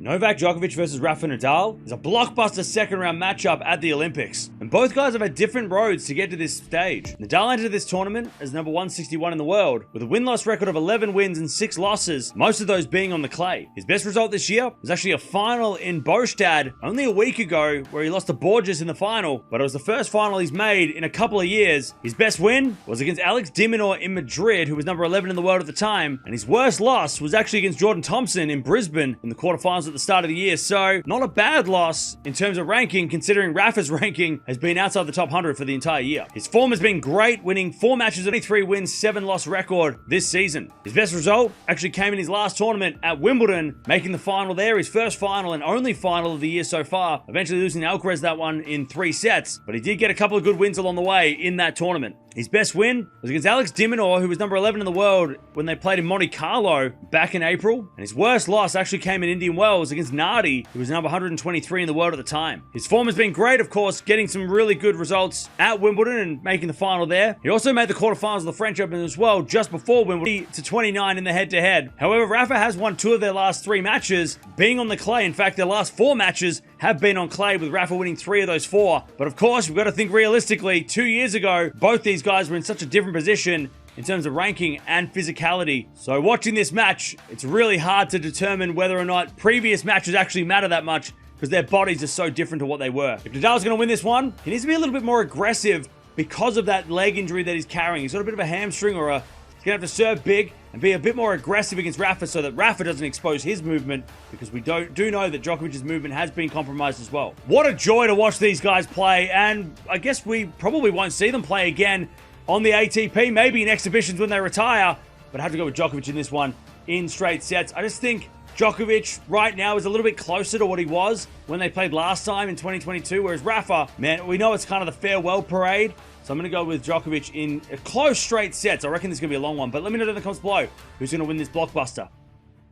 Novak Djokovic versus Rafa Nadal is a blockbuster second-round matchup at the Olympics, and both guys have had different roads to get to this stage. Nadal entered this tournament as number 161 in the world, with a win-loss record of 11 wins and 6 losses, most of those being on the clay. His best result this year was actually a final in Båstad only a week ago, where he lost to Borges in the final, but it was the first final he's made in a couple of years. His best win was against Alex de Minaur in Madrid, who was number 11 in the world at the time, and his worst loss was actually against Jordan Thompson in Brisbane in the quarterfinals at the start of the year. So not a bad loss in terms of ranking, considering Rafa's ranking has been outside the top 100 for the entire year. His form has been great, winning 4 matches, only 3 wins, 7 loss record this season. His best result actually came in his last tournament at Wimbledon, making the final there, his first final and only final of the year so far, eventually losing to Alcaraz that one in 3 sets, but he did get a couple of good wins along the way in that tournament. His best win was against Alex de Minaur, who was number 11 in the world when they played in Monte Carlo back in April. And his worst loss actually came in Indian Wells against Nardi, who was number 123 in the world at the time. His form has been great, of course, getting some really good results at Wimbledon and making the final there. He also made the quarterfinals of the French Open as well, just before Wimbledon, to 29 in the head-to-head. However, Rafa has won 2 of their last 3 matches being on the clay. In fact, their last 4 matches have been on clay, with Rafa winning 3 of those 4. But of course, we've got to think realistically. 2 years ago, both these guys were in such a different position in terms of ranking and physicality. So watching this match, it's really hard to determine whether or not previous matches actually matter that much, because their bodies are so different to what they were. If Nadal's going to win this one, he needs to be a little bit more aggressive because of that leg injury that he's carrying. He's got a bit of a hamstring, or he's going to have to serve big and be a bit more aggressive against Rafa, so that Rafa doesn't expose his movement, because we do know that Djokovic's movement has been compromised as well. What a joy to watch these guys play, and I guess we probably won't see them play again on the ATP, maybe in exhibitions when they retire, but I have to go with Djokovic in this one in straight sets. I just think Djokovic right now is a little bit closer to what he was when they played last time in 2022, whereas Rafa, man, we know it's kind of the farewell parade, so I'm going to go with Djokovic in a close straight sets. I reckon this is going to be a long one, but let me know in the comments below who's going to win this blockbuster.